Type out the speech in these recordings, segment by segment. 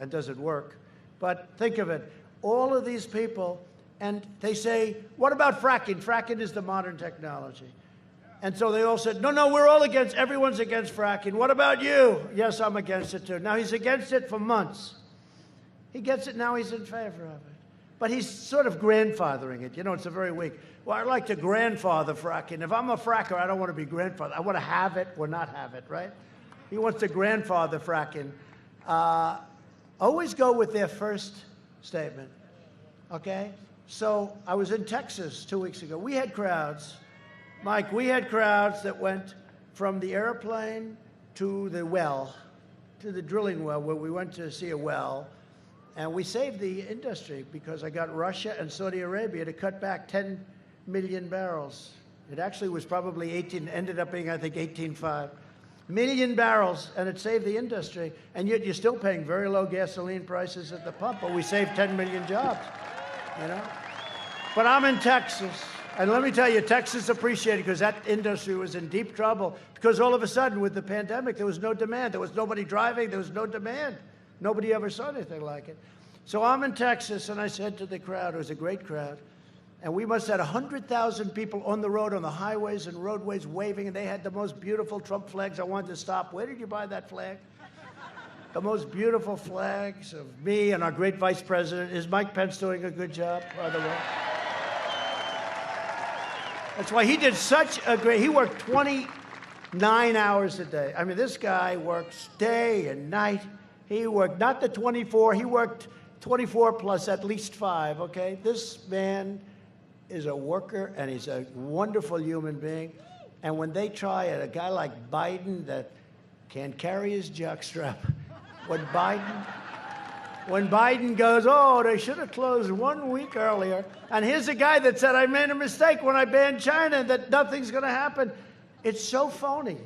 and does it work? But think of it, all of these people, and they say, what about fracking? Fracking is the modern technology. And so they all said, no, we're all against, everyone's against fracking. What about you? Yes, I'm against it too. Now, he's against it for months. He gets it, now he's in favor of it. But he's sort of grandfathering it. You know, it's a very weak. Well, I like to grandfather fracking. If I'm a fracker, I don't want to be grandfather. I want to have it or not have it, right? He wants to grandfather fracking. Always go with their first statement, okay? So I was in Texas 2 weeks ago. We had crowds. Mike, we had crowds that went from the airplane to the well, to the drilling well, where we went to see a well. And we saved the industry because I got Russia and Saudi Arabia to cut back 10 million barrels. It actually was probably 18, ended up being, I think, 18.5 million barrels, and it saved the industry. And yet you're still paying very low gasoline prices at the pump, but we saved 10 million jobs, you know? But I'm in Texas, and let me tell you, Texas appreciated because that industry was in deep trouble because all of a sudden with the pandemic, there was no demand. There was nobody driving. There was no demand. Nobody ever saw anything like it. So I'm in Texas, and I said to the crowd, it was a great crowd, and we must have had 100,000 people on the road, on the highways and roadways waving, and they had the most beautiful Trump flags. I wanted to stop. Where did you buy that flag? The most beautiful flags of me and our great vice president. Is Mike Pence doing a good job, by the way? That's why he did such a great, he worked 29 hours a day. I mean, this guy works day and night. He worked not the 24, he worked 24 plus at least 5, okay? This man is a worker, and he's a wonderful human being. And when they try it, a guy like Biden that can't carry his jockstrap, when Biden goes, oh, they should have closed 1 week earlier. And here's a guy that said, I made a mistake when I banned China, that nothing's going to happen. It's so phony.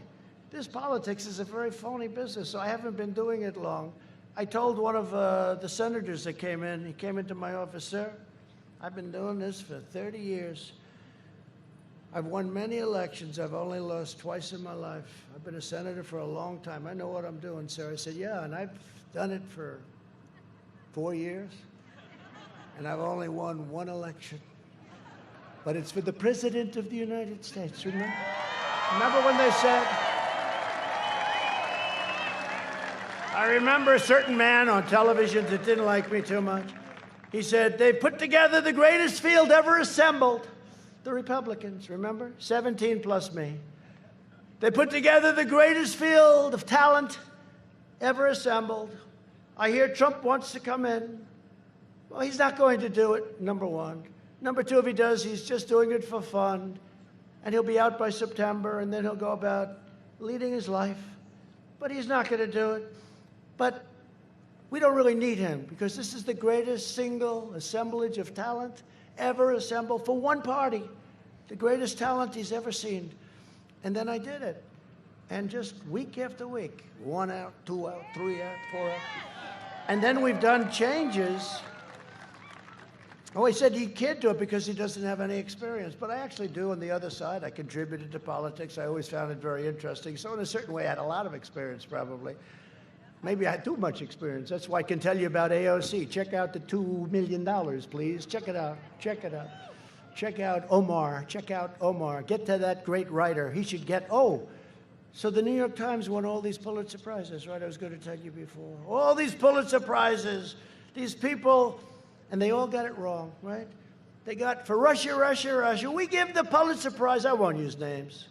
This politics is a very phony business, so I haven't been doing it long. I told one of the senators that came in, he came into my office, sir, I've been doing this for 30 years. I've won many elections. I've only lost twice in my life. I've been a senator for a long time. I know what I'm doing, sir. I said, yeah, and I've done it for 4 years, and I've only won 1 election. But it's for the President of the United States, remember? Remember when they said, I remember a certain man on television that didn't like me too much. He said, they put together the greatest field ever assembled. The Republicans, remember? 17 plus me. They put together the greatest field of talent ever assembled. I hear Trump wants to come in. Well, he's not going to do it, number one. Number two, if he does, he's just doing it for fun. And he'll be out by September, and then he'll go about leading his life. But he's not going to do it. But we don't really need him, because this is the greatest single assemblage of talent ever assembled for one party. The greatest talent he's ever seen. And then I did it. And just week after week, 1 out, 2 out, 3 out, 4 out. And then we've done changes. Oh, he said he can't do it because he doesn't have any experience. But I actually do on the other side. I contributed to politics. I always found it very interesting. So in a certain way, I had a lot of experience, probably. Maybe I had too much experience. That's why I can tell you about AOC. Check out the $2 million, please. Check it out. Check it out. Check out Omar. Check out Omar. Get to that great writer. He should get, so the New York Times won all these Pulitzer Prizes, right? I was going to tell you before. All these Pulitzer Prizes, these people, and they all got it wrong, right? They got, for Russia, Russia, Russia, we give the Pulitzer Prize. I won't use names.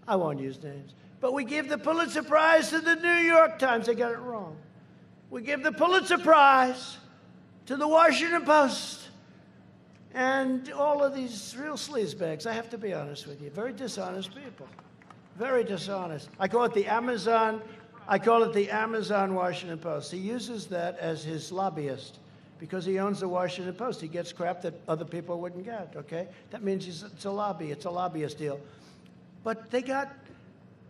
I won't use names. But we give the Pulitzer Prize to the New York Times. They got it wrong. We give the Pulitzer Prize to the Washington Post. And all of these real sleazebags, I have to be honest with you, very dishonest people. Very dishonest. I call it the Amazon Washington Post. He uses that as his lobbyist because he owns the Washington Post. He gets crap that other people wouldn't get, okay? That means it's a lobby. It's a lobbyist deal. But they got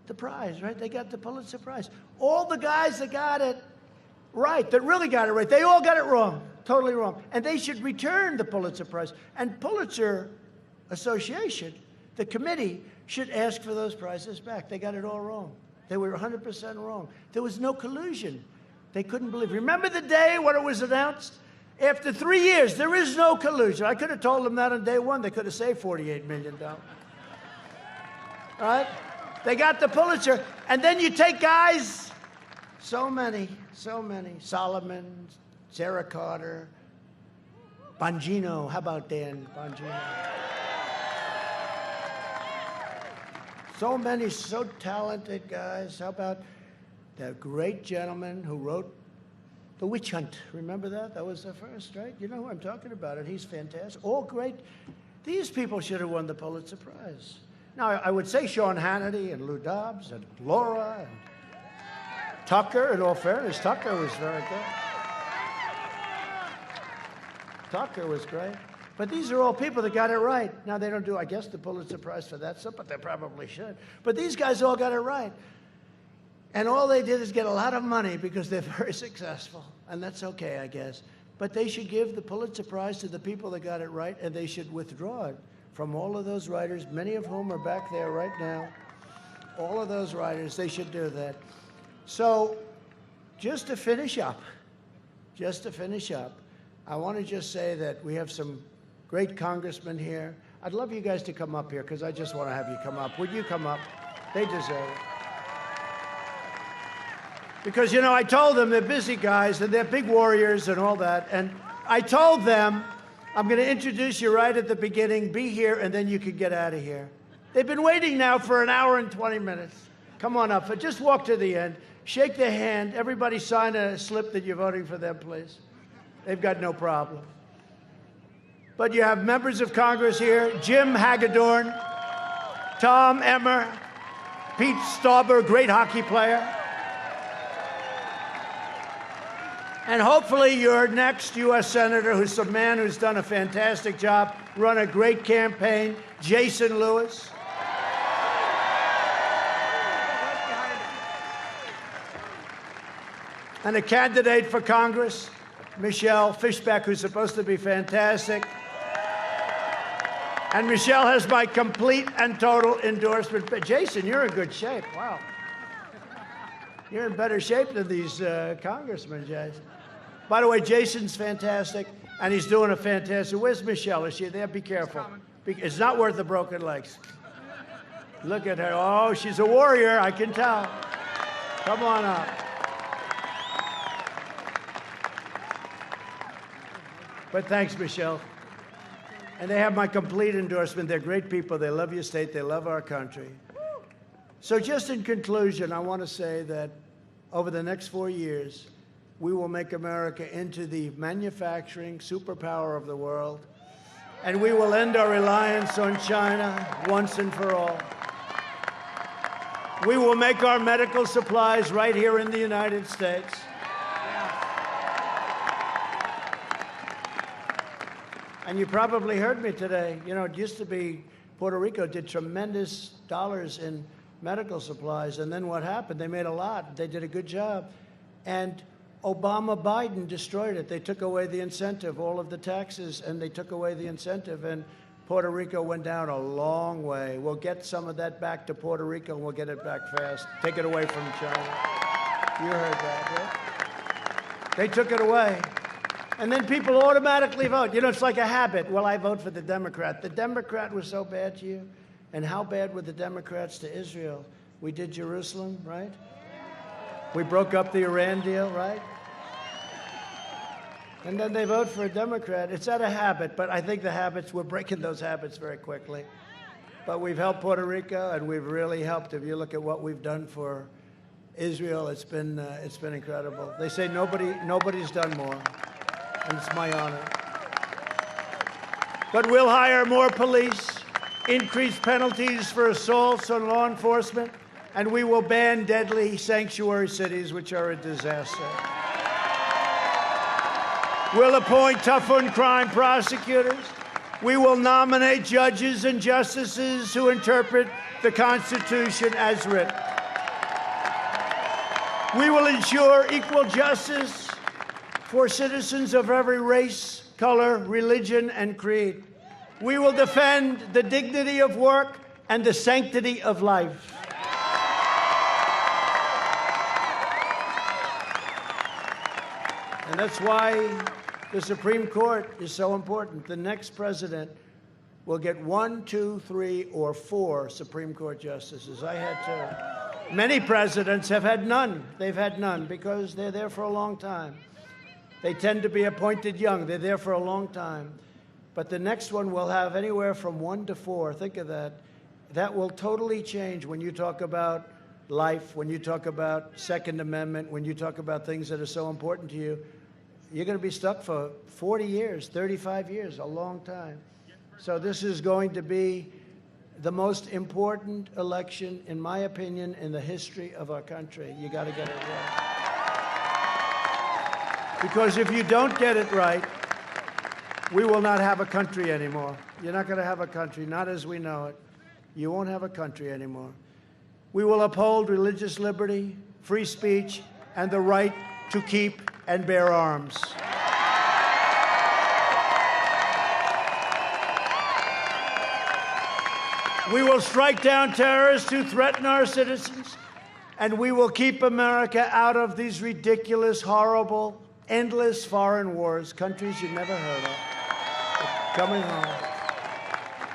the prize, right? They got the Pulitzer Prize. All the guys that got it right, that really got it right, they all got it wrong, totally wrong. And they should return the Pulitzer Prize. And Pulitzer Association, the committee, should ask for those prizes back. They got it all wrong. They were 100% wrong. There was no collusion. They couldn't believe it. Remember the day when it was announced? After 3 years, there is no collusion. I could have told them that on day one. They could have saved $48 million. Right? They got the Pulitzer. And then you take guys, so many. Solomon, Sarah Carter, Bongino. How about Dan Bongino? So many, so talented guys. How about that great gentleman who wrote The Witch Hunt? Remember that? That was the first, right? You know who I'm talking about, and he's fantastic. All great. These people should have won the Pulitzer Prize. Now, I would say Sean Hannity and Lou Dobbs and Laura and Tucker. In all fairness, Tucker was very good. Tucker was great. But these are all people that got it right. Now, they don't do, I guess, the Pulitzer Prize for that stuff, but they probably should. But these guys all got it right. And all they did is get a lot of money because they're very successful. And that's okay, I guess. But they should give the Pulitzer Prize to the people that got it right, and they should withdraw it from all of those writers, many of whom are back there right now. All of those writers, they should do that. So just to finish up, I want to just say that we have some great congressmen here. I'd love you guys to come up here because I just want to have you come up. Would you come up? They deserve it. Because, you know, I told them they're busy guys and they're big warriors and all that. And I told them, I'm going to introduce you right at the beginning. Be here, and then you can get out of here. They've been waiting now for an hour and 20 minutes. Come on up. But just walk to the end. Shake their hand. Everybody sign a slip that you're voting for them, please. They've got no problem. But you have members of Congress here. Jim Hagedorn, Tom Emmer, Pete Stauber, great hockey player. And hopefully your next U.S. Senator, who's a man who's done a fantastic job, run a great campaign, Jason Lewis. And a candidate for Congress, Michelle Fishbeck, who's supposed to be fantastic. And Michelle has my complete and total endorsement. But Jason, you're in good shape. Wow. You're in better shape than these congressmen, Jason. By the way, Jason's fantastic, and he's doing a fantastic. Where's Michelle? Is she there? Be careful. It's not worth the broken legs. Look at her. Oh, she's a warrior, I can tell. Come on up. But thanks, Michelle. And they have my complete endorsement. They're great people. They love your state. They love our country. So just in conclusion, I want to say that over the next 4 years, we will make America into the manufacturing superpower of the world, and we will end our reliance on China once and for all. We will make our medical supplies right here in the United States. And you probably heard me today. You know, it used to be Puerto Rico did tremendous dollars in medical supplies, and then what happened? They made a lot. They did a good job. And Obama-Biden destroyed it. They took away the incentive, all of the taxes, and they took away the incentive, and Puerto Rico went down a long way. We'll get some of that back to Puerto Rico, and we'll get it back fast. Take it away from China. You heard that, right? They took it away. And then people automatically vote. You know, it's like a habit. Well, I vote for the Democrat. The Democrat was so bad to you. And how bad were the Democrats to Israel? We did Jerusalem, right? We broke up the Iran deal, right? And then they vote for a Democrat. It's not a habit, but I think we're breaking those habits very quickly. But we've helped Puerto Rico, and we've really helped. If you look at what we've done for Israel, it's been incredible. They say nobody's done more. And it's my honor. But we'll hire more police, increase penalties for assaults on law enforcement, and we will ban deadly sanctuary cities, which are a disaster. We'll appoint tough-on-crime prosecutors. We will nominate judges and justices who interpret the Constitution as written. We will ensure equal justice for citizens of every race, color, religion, and creed. We will defend the dignity of work and the sanctity of life. And that's why the Supreme Court is so important. The next president will get 1, 2, 3, or 4 Supreme Court justices. I had two. Many presidents have had none. They've had none because they're there for a long time. They tend to be appointed young. They're there for a long time. But the next one will have anywhere from 1 to 4. Think of that. That will totally change when you talk about life, when you talk about Second Amendment, when you talk about things that are so important to you. You're going to be stuck for 40 years, 35 years, a long time. So this is going to be the most important election, in my opinion, in the history of our country. You got to get it right. Because if you don't get it right, we will not have a country anymore. You're not going to have a country, not as we know it. You won't have a country anymore. We will uphold religious liberty, free speech, and the right to keep and bear arms. We will strike down terrorists who threaten our citizens, and we will keep America out of these ridiculous, horrible, endless foreign wars, countries you never heard of, coming home.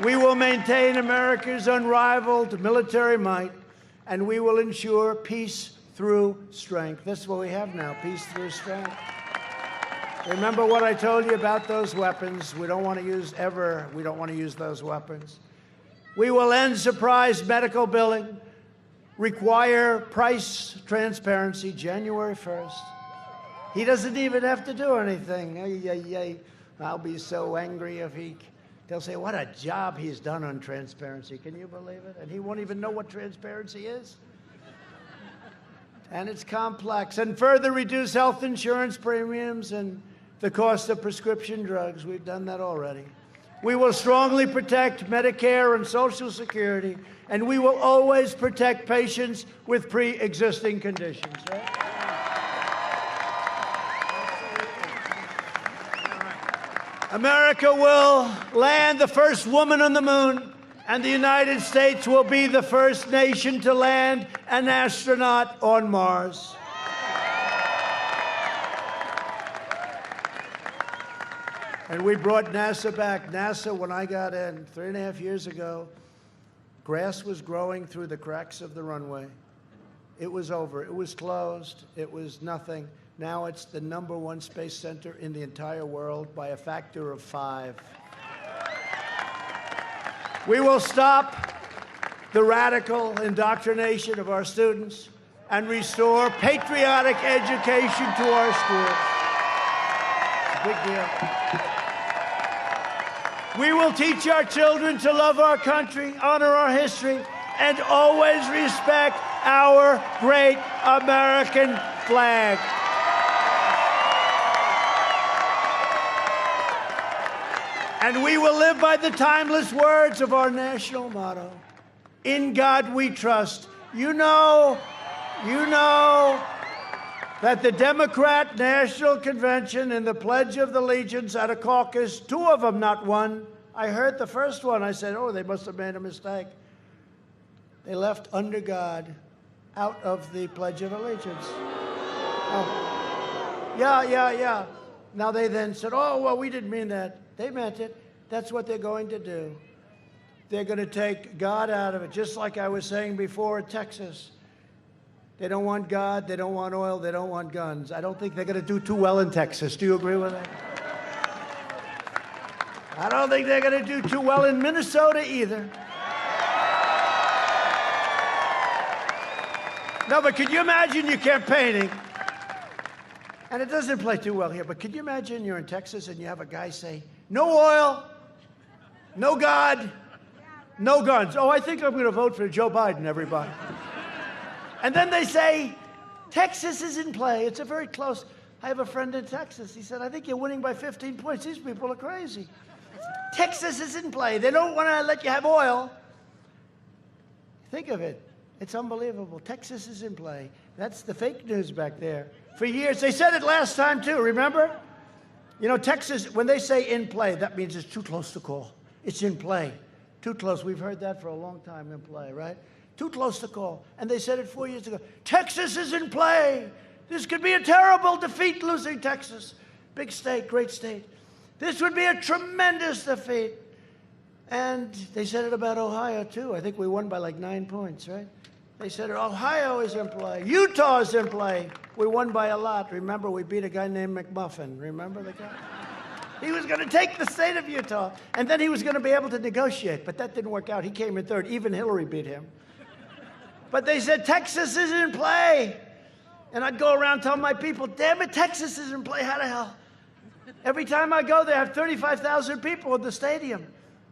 We will maintain America's unrivaled military might, and we will ensure peace through strength. That's what we have now, peace through strength. Remember what I told you about those weapons. We don't want to use those weapons. We will end surprise medical billing, require price transparency January 1st. He doesn't even have to do anything. I'll be so angry if they'll say, what a job he's done on transparency. Can you believe it? And he won't even know what transparency is. And it's complex. And further reduce health insurance premiums and the cost of prescription drugs. We've done that already. We will strongly protect Medicare and Social Security, and we will always protect patients with pre-existing conditions. Right? America will land the first woman on the moon, and the United States will be the first nation to land an astronaut on Mars. And we brought NASA back. NASA, when I got in 3.5 years ago, grass was growing through the cracks of the runway. It was over. It was closed. It was nothing. Now it's the #1 space center in the entire world by a factor of 5. We will stop the radical indoctrination of our students and restore patriotic education to our schools. It's a big deal. We will teach our children to love our country, honor our history, and always respect our great American flag. And we will live by the timeless words of our national motto, in God we trust. You know that the Democrat National Convention and the Pledge of Allegiance at a caucus, 2 of them, not one. I heard the first one. I said, oh, they must have made a mistake. They left under God out of the Pledge of Allegiance. Oh. Yeah. Now they then said, oh, well, we didn't mean that. They meant it. That's what they're going to do. They're going to take God out of it, just like I was saying before in Texas. They don't want God, they don't want oil, they don't want guns. I don't think they're going to do too well in Texas. Do you agree with that? I don't think they're going to do too well in Minnesota either. No, but could you imagine you're campaigning, and it doesn't play too well here, but could you imagine you're in Texas and you have a guy say, no oil, no God, no guns. Oh, I think I'm going to vote for Joe Biden, everybody. And then they say, Texas is in play. It's a very close. I have a friend in Texas. He said, I think you're winning by 15 points. These people are crazy. Texas is in play. They don't want to let you have oil. Think of it. It's unbelievable. Texas is in play. That's the fake news back there. For years, they said it last time too, remember? You know, Texas, when they say in play, that means it's too close to call. It's in play. Too close. We've heard that for a long time, in play, right? Too close to call. And they said it 4 years ago. Texas is in play. This could be a terrible defeat, losing Texas. Big state, great state. This would be a tremendous defeat. And they said it about Ohio, too. I think we won by like 9 points, right? They said Ohio is in play. Utah is in play. We won by a lot. Remember, we beat a guy named McMuffin. Remember the guy? He was going to take the state of Utah, and then he was going to be able to negotiate. But that didn't work out. He came in third. Even Hillary beat him. But they said Texas is in play. And I'd go around telling my people, damn it, Texas is in play. How the hell? Every time I go, they have 35,000 people in the stadium.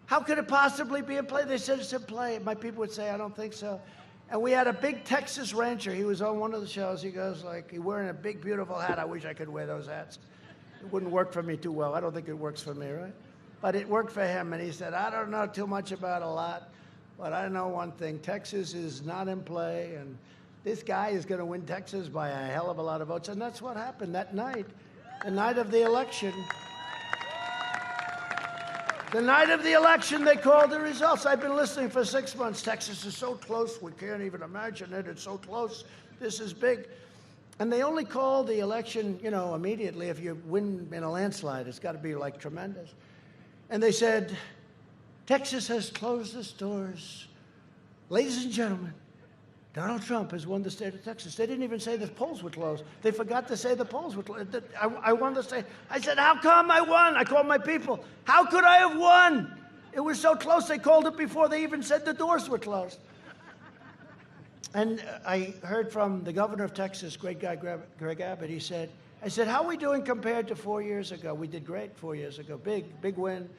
How could it possibly be in play? They said it's in play. My people would say, I don't think so. And we had a big Texas rancher. He was on one of the shows. He goes like, he's wearing a big, beautiful hat. I wish I could wear those hats. It wouldn't work for me too well. I don't think it works for me, right? But it worked for him. And he said, I don't know too much about a lot, but I know one thing. Texas is not in play, and this guy is going to win Texas by a hell of a lot of votes. And that's what happened that night, the night of the election. The night of the election, they called the results. I've been listening for 6 months. Texas is so close, we can't even imagine it. It's so close. This is big. And they only called the election, immediately. If you win in a landslide, it's got to be like tremendous. And they said, Texas has closed its doors. Ladies and gentlemen, Donald Trump has won the state of Texas. They didn't even say the polls were closed. They forgot to say the polls were closed. I won the state. I said, how come I won? I called my people. How could I have won? It was so close, they called it before they even said the doors were closed. And I heard from the governor of Texas, great guy, Greg Abbott. I said, how are we doing compared to 4 years ago? We did great 4 years ago. Big win.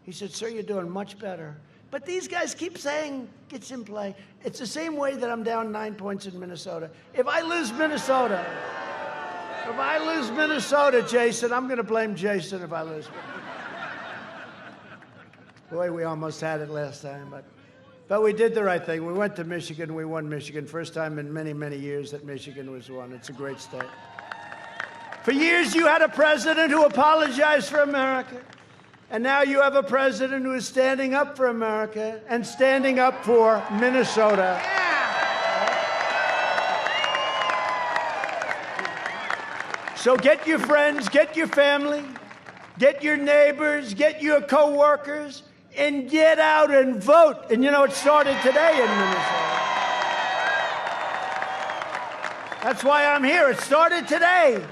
He said, sir, you're doing much better. But these guys keep saying it's in play. It's the same way that I'm down 9 points in Minnesota. If I lose Minnesota, Jason, I'm going to blame Jason if I lose. Boy, we almost had it last time, but we did the right thing. We went to Michigan. We won Michigan. First time in many, many years that Michigan was won. It's a great state. For years, you had a president who apologized for America. And now you have a president who is standing up for America and standing up for Minnesota. So get your friends, get your family, get your neighbors, get your co-workers, and get out and vote. And it started today in Minnesota. That's why I'm here. It started today.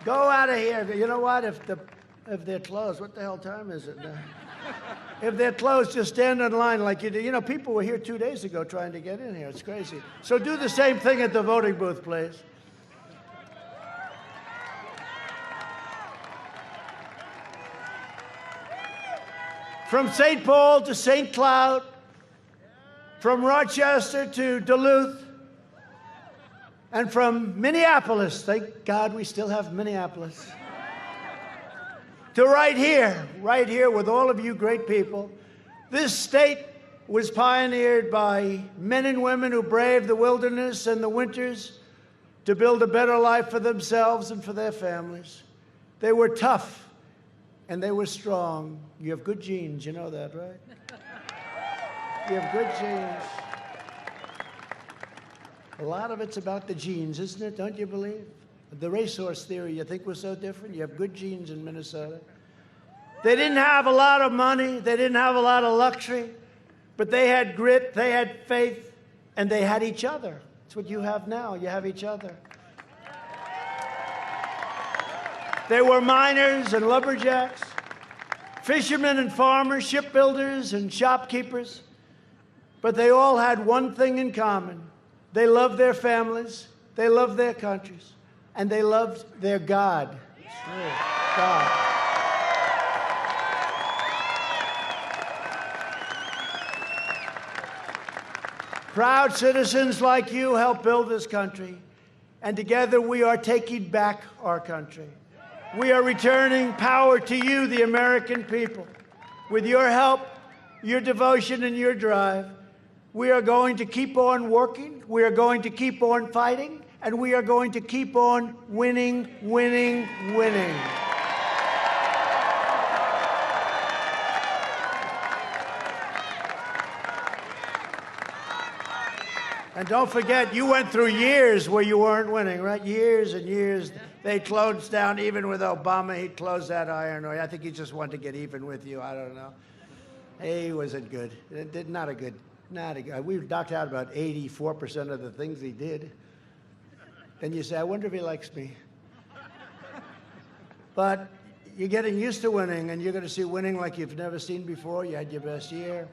Go out of here. You know what? If they're closed, what the hell time is it now? If they're closed, just stand in line like you do. People were here 2 days ago trying to get in here. It's crazy. So do the same thing at the voting booth, please. From St. Paul to St. Cloud, from Rochester to Duluth, and from Minneapolis, thank God we still have Minneapolis, to right here with all of you great people. This state was pioneered by men and women who braved the wilderness and the winters to build a better life for themselves and for their families. They were tough and they were strong. You have good genes, you know that, right? You have good genes. A lot of it's about the genes, isn't it? Don't you believe? The racehorse theory, you think we're so different? You have good genes in Minnesota. They didn't have a lot of money. They didn't have a lot of luxury. But they had grit, they had faith, and they had each other. That's what you have now. You have each other. They were miners and lumberjacks, fishermen and farmers, shipbuilders and shopkeepers. But they all had one thing in common. They loved their families, they loved their countries, and they loved their God. God. Proud citizens like you help build this country, and together we are taking back our country. We are returning power to you, the American people. With your help, your devotion, and your drive, we are going to keep on working, we are going to keep on fighting, and we are going to keep on winning, winning, winning. And don't forget, you went through years where you weren't winning, right? Years and years. They closed down, even with Obama, he closed that iron. I think he just wanted to get even with you. I don't know. He wasn't good. Not a good. We knocked out about 84% of the things he did. Then you say, I wonder if he likes me. But you're getting used to winning, and you're going to see winning like you've never seen before. You had your best year.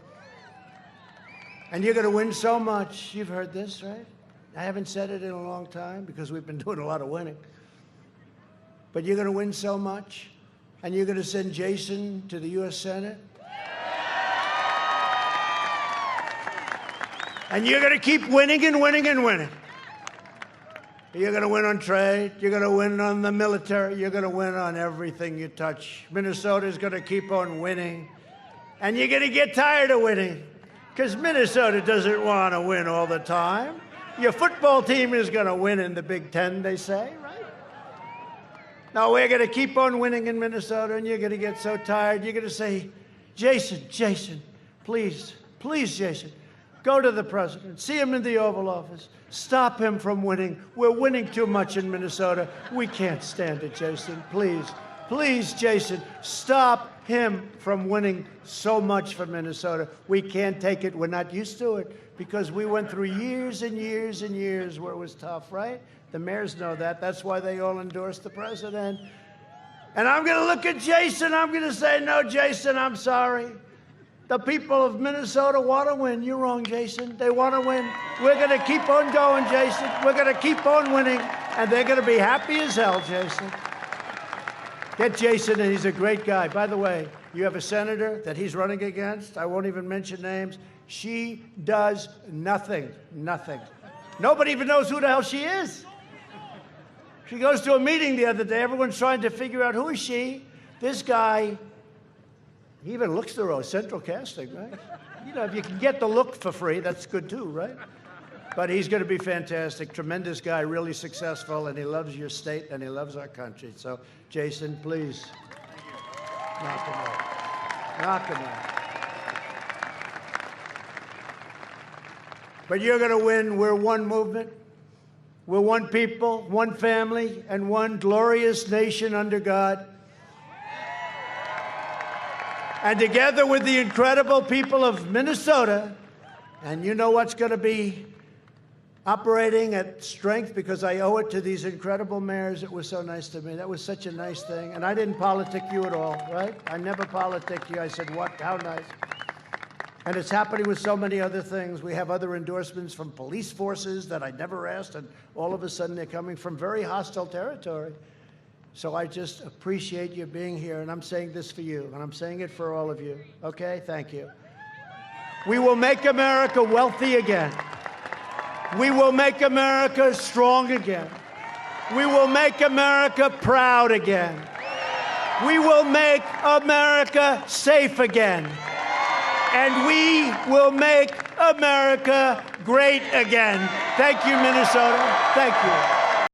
And you're going to win so much. You've heard this, right? I haven't said it in a long time because we've been doing a lot of winning. But you're going to win so much, and you're going to send Jason to the U.S. Senate. And you're going to keep winning and winning and winning. You're going to win on trade. You're going to win on the military. You're going to win on everything you touch. Minnesota's going to keep on winning. And you're going to get tired of winning. Because Minnesota doesn't want to win all the time. Your football team is going to win in the Big Ten, they say, right? Now, we're going to keep on winning in Minnesota, and you're going to get so tired. You're going to say, Jason, please, Jason, go to the president. See him in the Oval Office. Stop him from winning. We're winning too much in Minnesota. We can't stand it, Jason. Please, Jason, stop him from winning so much for Minnesota. We can't take it. We're not used to it because we went through years and years and years where it was tough, right? The mayors know that. That's why they all endorsed the president. And I'm going to look at Jason. I'm going to say, no, Jason, I'm sorry. The people of Minnesota want to win. You're wrong, Jason. They want to win. We're going to keep on going, Jason. We're going to keep on winning. And they're going to be happy as hell, Jason. Get Jason, and he's a great guy. By the way, you have a senator that he's running against. I won't even mention names. She does nothing. Nobody even knows who the hell she is. She goes to a meeting the other day. Everyone's trying to figure out who is she. This guy, he even looks the role. Central casting, right? You know, if you can get the look for free, that's good too, right? But he's going to be fantastic, tremendous guy, really successful, and he loves your state and he loves our country. So, Jason, please, knock him out. But you're going to win. We're one movement. We're one people, one family, and one glorious nation under God. And together with the incredible people of Minnesota, and you know what's going to be operating at strength because I owe it to these incredible mayors. It was so nice to me. That was such a nice thing. And I didn't politic you at all, right? I never politic you. I said, what? How nice. And it's happening with so many other things. We have other endorsements from police forces that I never asked, and all of a sudden they're coming from very hostile territory. So I just appreciate you being here, and I'm saying this for you, and I'm saying it for all of you. Okay? Thank you. We will make America wealthy again. We will make America strong again. We will make America proud again. We will make America safe again. And we will make America great again. Thank you, Minnesota. Thank you.